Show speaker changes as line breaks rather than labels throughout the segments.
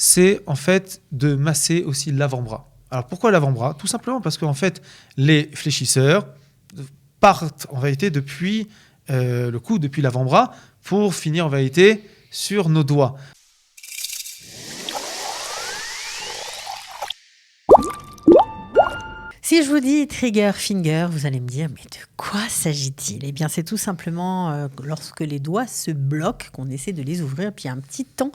c'est en fait de masser aussi l'avant-bras. Alors pourquoi l'avant-bras ? Tout simplement parce qu'en fait, les fléchisseurs partent en vérité depuis le cou, depuis l'avant-bras, pour finir en vérité sur nos doigts.
Si je vous dis trigger finger, vous allez me dire, mais de quoi s'agit-il ? Eh bien, c'est tout simplement lorsque les doigts se bloquent, qu'on essaie de les ouvrir, puis un petit temps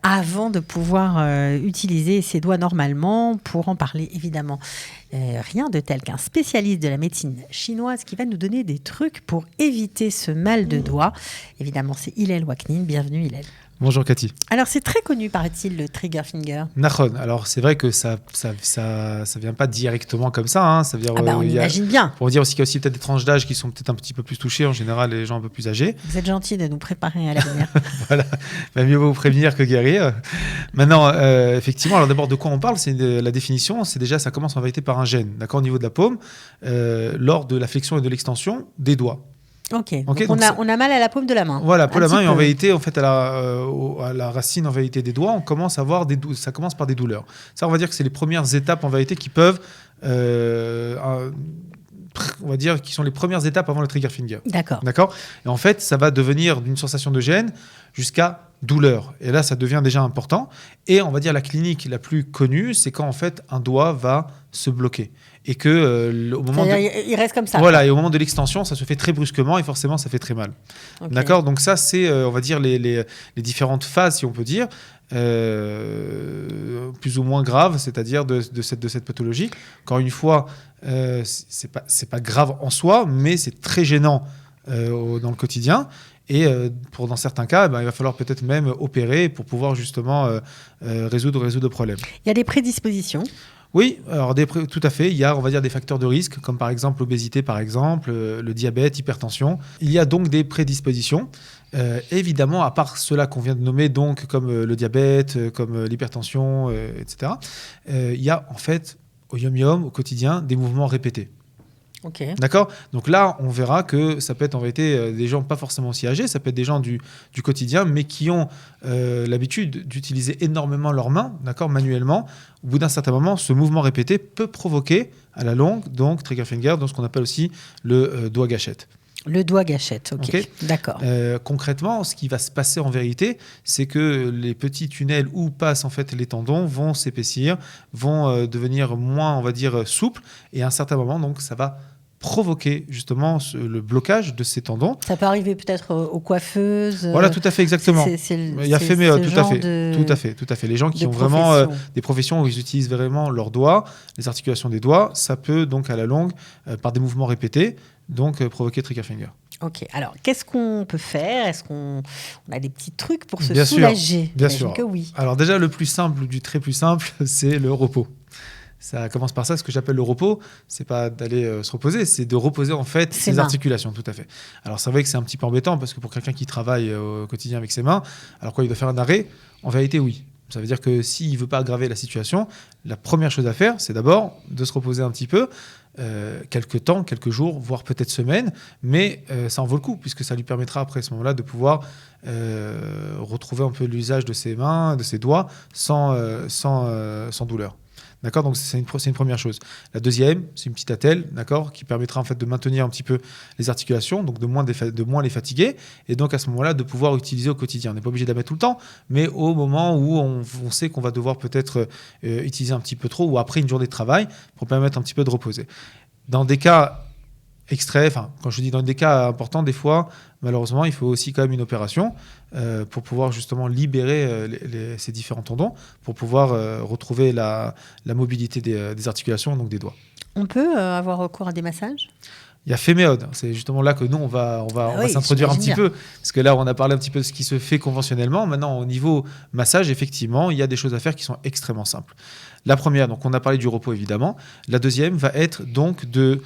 avant de pouvoir utiliser ses doigts normalement. Pour en parler, évidemment, rien de tel qu'un spécialiste de la médecine chinoise qui va nous donner des trucs pour éviter ce mal de doigts. Évidemment, c'est Hillel Waknin. Bienvenue, Hillel.
Bonjour Cathy.
Alors, c'est très connu, paraît-il, le trigger finger.
Nahon. Alors, c'est vrai que ça vient pas directement comme ça. Hein. Ça vient,
on imagine bien.
Pour dire aussi qu'il y a aussi peut-être des tranches d'âge qui sont peut-être un petit peu plus touchées. En général, les gens un peu plus âgés.
Vous êtes gentil de nous préparer à l'avenir.
Voilà. Mais mieux vaut vous prévenir que guérir. Maintenant, effectivement, alors d'abord, de quoi on parle ? C'est la définition. C'est déjà, ça commence en vérité par un gène, d'accord, au niveau de la paume, lors de la flexion et de l'extension des doigts.
Ok, donc on a mal à la paume de la main.
Voilà, pour la main, et en vérité, en fait, à la racine en vérité des doigts, on commence à avoir ça commence par des douleurs. Ça, on va dire que c'est les premières étapes en vérité qui peuvent, on va dire, qui sont les premières étapes avant le trigger finger.
D'accord.
Et en fait, ça va devenir d'une sensation de gêne jusqu'à douleur. Et là, ça devient déjà important. Et on va dire la clinique la plus connue, c'est quand en fait un doigt va se bloquer. Et que au moment
il reste comme ça.
Voilà, et au moment de l'extension, ça se fait très brusquement et forcément, ça fait très mal. Okay. D'accord ? Donc ça, c'est, on va dire, les différentes phases, si on peut dire, plus ou moins graves, c'est-à-dire de cette pathologie. Encore une fois, c'est pas grave en soi, mais c'est très gênant dans le quotidien. Et dans certains cas, il va falloir peut-être même opérer pour pouvoir justement résoudre le problème.
Il y a des prédispositions.
Oui, alors tout à fait. Il y a, on va dire, des facteurs de risque, comme par exemple l'obésité, par exemple, le diabète, l'hypertension. Il y a donc des prédispositions. Évidemment, à part ceux-là qu'on vient de nommer, donc comme le diabète, comme l'hypertension, etc. Il y a en fait, au yom-yom, au quotidien, des mouvements répétés.
Okay.
D'accord ? Donc là, on verra que ça peut être en vérité des gens pas forcément aussi âgés, ça peut être des gens du quotidien, mais qui ont l'habitude d'utiliser énormément leurs mains, d'accord, manuellement. Au bout d'un certain moment, ce mouvement répété peut provoquer à la longue, donc trigger finger, donc ce qu'on appelle aussi le doigt gâchette.
Le doigt gâchette, ok. D'accord.
Concrètement, ce qui va se passer en vérité, c'est que les petits tunnels où passent en fait les tendons vont s'épaissir, vont devenir moins, on va dire, souples, et à un certain moment, donc, ça va provoquer justement le blocage de ces tendons.
Ça peut arriver peut-être aux coiffeuses.
Voilà, tout à fait, exactement. Il y a féméode, tout à fait. Les gens qui ont vraiment des professions où ils utilisent vraiment leurs doigts, les articulations des doigts, ça peut donc à la longue, par des mouvements répétés, donc provoquer trigger finger.
Ok, alors qu'est-ce qu'on peut faire ? Est-ce qu'on a des petits trucs pour se soulager ?
Bien sûr.
Que oui.
Alors déjà, le plus simple du très plus simple, c'est le repos. Ça commence par ça, ce que j'appelle le repos, c'est pas d'aller se reposer, c'est de reposer en fait ses articulations, tout à fait. Alors c'est vrai que c'est un petit peu embêtant parce que pour quelqu'un qui travaille au quotidien avec ses mains, alors quoi, il doit faire un arrêt ? En vérité, oui. Ça veut dire que s'il veut pas aggraver la situation, la première chose à faire, c'est d'abord de se reposer un petit peu, quelques temps, quelques jours, voire peut-être semaines, mais ça en vaut le coup puisque ça lui permettra après à ce moment-là de pouvoir retrouver un peu l'usage de ses mains, de ses doigts, sans douleur. D'accord, donc c'est une première chose. La deuxième, c'est une petite attelle, d'accord, qui permettra en fait de maintenir un petit peu les articulations, donc de moins les fatiguer, et donc à ce moment-là de pouvoir utiliser au quotidien. On n'est pas obligé de la mettre tout le temps, mais au moment où on sait qu'on va devoir peut-être utiliser un petit peu trop, ou après une journée de travail, pour permettre un petit peu de reposer. Dans des cas extraits, quand je dis dans des cas importants, des fois, malheureusement, il faut aussi quand même une opération pour pouvoir justement libérer ces différents tendons, pour pouvoir retrouver la mobilité des articulations, donc des doigts.
On peut avoir recours à des massages ?
Il y a féméode, c'est justement là que nous, on va s'introduire un petit peu, parce que là, on a parlé un petit peu de ce qui se fait conventionnellement. Maintenant, au niveau massage, effectivement, il y a des choses à faire qui sont extrêmement simples. La première, donc on a parlé du repos, évidemment. La deuxième va être donc de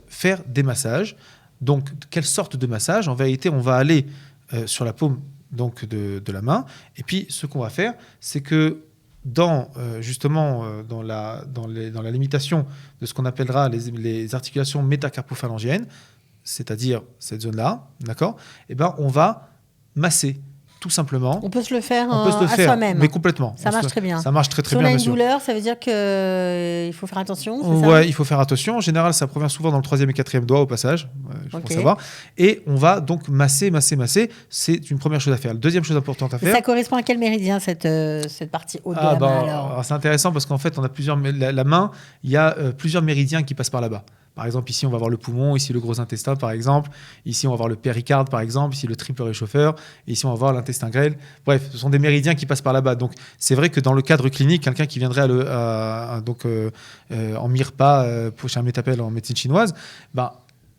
faire des massages. Donc, quelle sorte de massage ? En vérité, on va aller sur la paume donc, de la main. Et puis, ce qu'on va faire, c'est que dans la limitation de ce qu'on appellera les articulations métacarpophalangiennes, c'est-à-dire cette zone-là, d'accord ? Eh ben, on va masser tout simplement.
On peut se le faire à soi-même.
Mais complètement.
Ça marche très bien.
Ça marche très bien.
Si on a une
bien
douleur, ça veut dire qu'il faut faire attention, c'est
ça ?
Ouais,
il faut faire attention. En général, ça provient souvent dans le 3e et 4e doigt au passage, faut savoir. Et on va donc masser. C'est une première chose à faire. La deuxième chose importante à faire...
Ça correspond à quel méridien, cette partie haute de la main alors,
c'est intéressant parce qu'en fait, on a la main, il y a plusieurs méridiens qui passent par là-bas. Par exemple, ici, on va voir le poumon, ici, le gros intestin, par exemple. Ici, on va voir le péricarde, par exemple. Ici, le triple réchauffeur. Et ici, on va voir l'intestin grêle. Bref, ce sont des méridiens qui passent par là-bas. Donc, c'est vrai que dans le cadre clinique, quelqu'un qui viendrait en MIRPA, chez un métapel en médecine chinoise,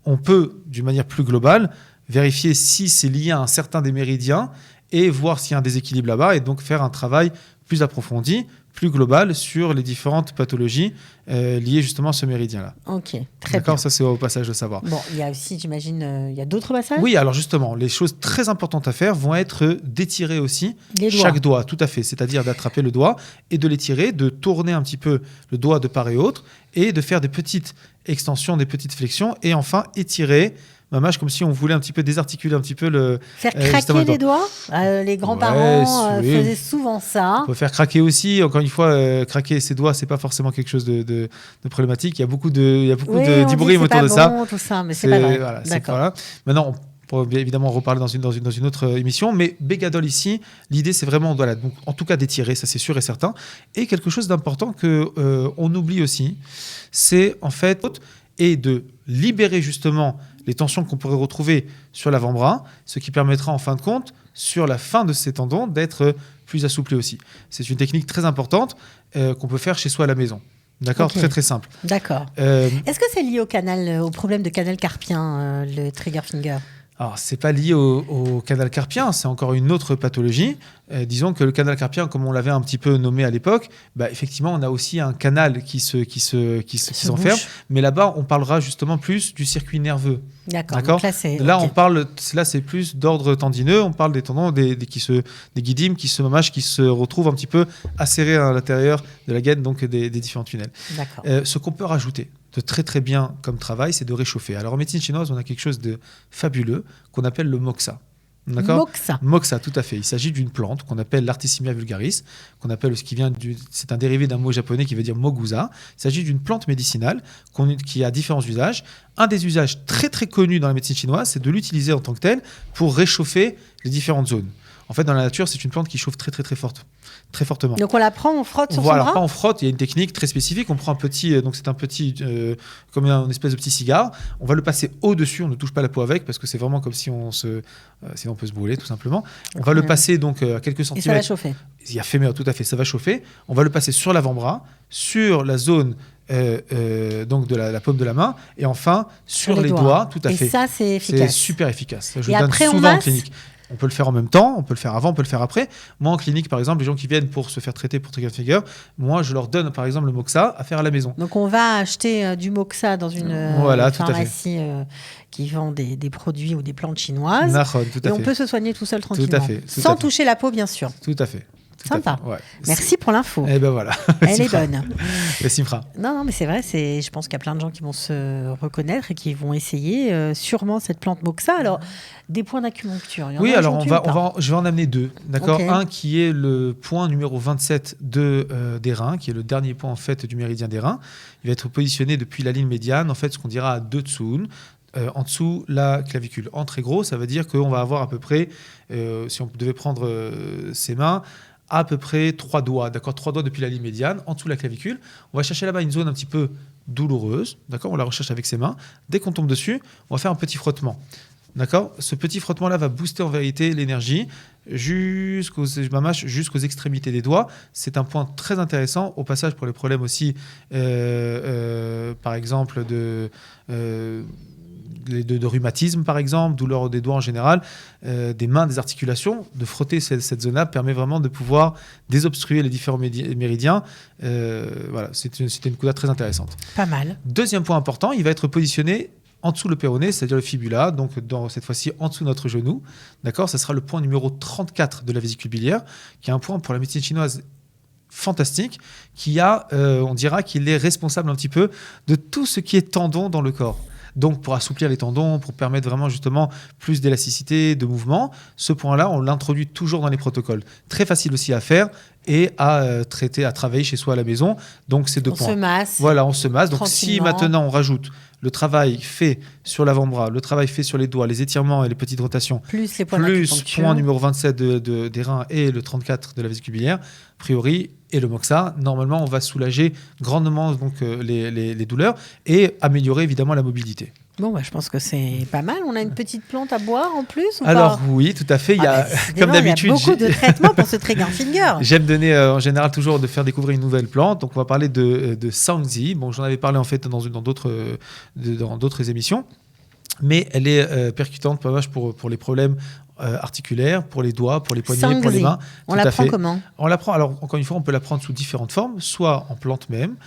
on peut, d'une manière plus globale, vérifier si c'est lié à un certain des méridiens et voir s'il y a un déséquilibre là-bas et donc faire un travail plus approfondi, plus global sur les différentes pathologies liées justement à ce méridien-là.
Ok, très
D'accord,
bien.
ça c'est au passage de savoir.
Bon, il y a aussi, j'imagine, il y a d'autres passages ?
Oui, alors justement, les choses très importantes à faire vont être d'étirer aussi
chaque
doigt, tout à fait. C'est-à-dire d'attraper le doigt et de l'étirer, de tourner un petit peu le doigt de part et autre et de faire des petites extensions, des petites flexions et enfin étirer Mamache, comme si on voulait un petit peu désarticuler un petit peu le...
Faire craquer les doigts. Les grands-parents faisaient souvent ça.
On peut faire craquer aussi. Encore une fois, craquer ses doigts, c'est pas forcément quelque chose de problématique. Il y a beaucoup d'hybride autour de ça.
Tout ça, mais c'est pas vrai.
Voilà,
d'accord.
Voilà. Maintenant, on pourra évidemment reparler dans une autre émission, mais Bégadol ici, l'idée c'est vraiment, donc, en tout cas d'étirer, ça c'est sûr et certain. Et quelque chose d'important qu'on oublie aussi, c'est en fait de libérer justement les tensions qu'on pourrait retrouver sur l'avant-bras, ce qui permettra en fin de compte, sur la fin de ces tendons, d'être plus assouplés aussi. C'est une technique très importante qu'on peut faire chez soi à la maison. D'accord, très très simple.
D'accord. Est-ce que c'est lié au problème de canal carpien, le trigger finger ?
Alors, c'est pas lié au canal carpien, c'est encore une autre pathologie. Disons que le canal carpien, comme on l'avait un petit peu nommé à l'époque, effectivement, on a aussi un canal qui s'enferme. Mais là-bas, on parlera justement plus du circuit nerveux.
D'accord.
Donc là, c'est plus d'ordre tendineux. On parle des tendons, des guidimes qui se retrouvent un petit peu acérés à l'intérieur de la gaine, donc des différents tunnels.
D'accord.
Ce qu'on peut rajouter de très très bien comme travail, c'est de réchauffer. Alors en médecine chinoise, on a quelque chose de fabuleux qu'on appelle le moxa. D'accord ? Moxa, tout à fait. Il s'agit d'une plante qu'on appelle l'Artemisia vulgaris, c'est un dérivé d'un mot japonais qui veut dire mogusa. Il s'agit d'une plante médicinale qui a différents usages. Un des usages très très connus dans la médecine chinoise, c'est de l'utiliser en tant que tel pour réchauffer les différentes zones. En fait, dans la nature, c'est une plante qui chauffe très très très fortement.
Donc on la prend, on frotte sur son bras ?
Voilà, on frotte, il y a une technique très spécifique. On prend comme une espèce de petit cigare. On va le passer au-dessus, on ne touche pas la peau avec parce que c'est vraiment comme si sinon on peut se brûler tout simplement. On va le passer donc à quelques centimètres.
Et ça va chauffer.
Il y a fait, mais tout à fait, ça va chauffer. On va le passer sur l'avant-bras, sur la zone donc de la paume de la main et enfin sur les doigts, tout à fait.
Et ça, c'est efficace.
C'est super efficace. Ça, je
donne
après, souvent en clinique. On peut le faire en même temps, on peut le faire avant, on peut le faire après. Moi, en clinique, par exemple, les gens qui viennent pour se faire traiter pour trigger finger, moi, je leur donne, par exemple, le moxa à faire à la maison.
Donc, on va acheter du moxa dans une pharmacie qui vend des produits ou des plantes chinoises. Et on peut se soigner tout seul tranquillement. Sans toucher la peau, bien sûr.
Tout à fait.
Sympa. Ouais. Merci pour l'info.
Et ben voilà.
Elle est bonne.
Merci Mfra.
Non, mais c'est vrai. Je pense qu'il y a plein de gens qui vont se reconnaître et qui vont essayer sûrement cette plante moxa. Alors, des points d'acupuncture.
Oui, alors je vais en amener deux. D'accord. Okay. Un qui est le point numéro 27 des reins, qui est le dernier point en fait du méridien des reins. Il va être positionné depuis la ligne médiane, en fait, ce qu'on dira à 2 tsun. En dessous, la clavicule. En très gros, ça veut dire qu'on va avoir à peu près, si on devait prendre ses mains, à peu près 3 doigts, d'accord, 3 doigts depuis la ligne médiane, en dessous de la clavicule. On va chercher là-bas une zone un petit peu douloureuse, d'accord, on la recherche avec ses mains. Dès qu'on tombe dessus, on va faire un petit frottement, d'accord. Ce petit frottement-là va booster en vérité l'énergie jusqu'aux extrémités des doigts. C'est un point très intéressant, au passage pour les problèmes aussi, par exemple, de rhumatisme par exemple, douleur des doigts en général, des mains, des articulations, de frotter cette zone-là permet vraiment de pouvoir désobstruer les différents méridiens. Voilà, c'était une coulade très intéressante.
Pas mal.
Deuxième point important, il va être positionné en dessous le péroné, c'est-à-dire le fibula, donc cette fois-ci en dessous de notre genou. D'accord, ça sera le point numéro 34 de la vésicule biliaire, qui est un point pour la médecine chinoise fantastique, on dira qu'il est responsable un petit peu de tout ce qui est tendon dans le corps. donc pour assouplir les tendons, pour permettre vraiment justement plus d'élasticité, de mouvement. Ce point-là, on l'introduit toujours dans les protocoles. Très facile aussi à faire et à traiter, à travailler chez soi à la maison. Donc ces 2 points.
On se masse.
Voilà, on se masse. Donc si maintenant on rajoute le travail fait sur l'avant-bras, le travail fait sur les doigts, les étirements et les petites rotations,
plus les points
point numéro 27 des reins et le 34 de la vésicule biliaire, a priori, et le Moxa, normalement, on va soulager grandement donc, les douleurs et améliorer évidemment la mobilité.
Bon, je pense que c'est pas mal. On a une petite plante à boire en plus ou
Alors
pas
oui, tout à fait. Il y a, comme d'habitude,
il y a beaucoup de traitements pour ce trigger finger.
J'aime donner en général toujours de faire découvrir une nouvelle plante. Donc on va parler de Sangzi. Bon, j'en avais parlé en fait dans d'autres émissions, mais elle est percutante, pas vache pour les problèmes articulaires, pour les doigts, pour les poignets,
Sangzi.
pour les mains.
On la prend comment ?
On la prend, alors encore une fois, on peut la prendre sous différentes formes, soit en plante même,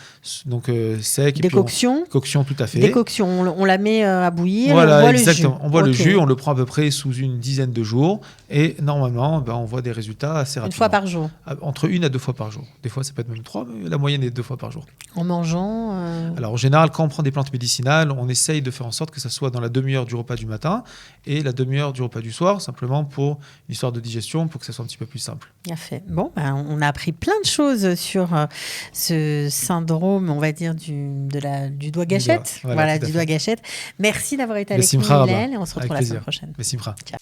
donc sec.
Décoction.
Décoction, tout à fait.
Décoction, on la met à bouillir,
voilà,
on boit
exactement.
le jus.
On boit le jus, on le prend à peu près sous une dizaine de jours et normalement, on voit des résultats assez rapidement.
1 fois par jour.
Entre 1 à 2 fois par jour. Des fois, ça peut être même 3, mais la moyenne est 2 fois par jour.
En mangeant
Alors en général, quand on prend des plantes médicinales, on essaye de faire en sorte que ça soit dans la demi-heure du repas du matin et la demi-heure du repas du soir, simplement pour une histoire de digestion, pour que ça soit un petit peu plus simple.
Bien fait. Bon, on a appris plein de choses sur ce syndrome, on va dire, du doigt gâchette.
Voilà,
du doigt gâchette. Merci d'avoir été avec nous, Hélène, et on se retrouve la semaine prochaine.
Messimra.
Ciao.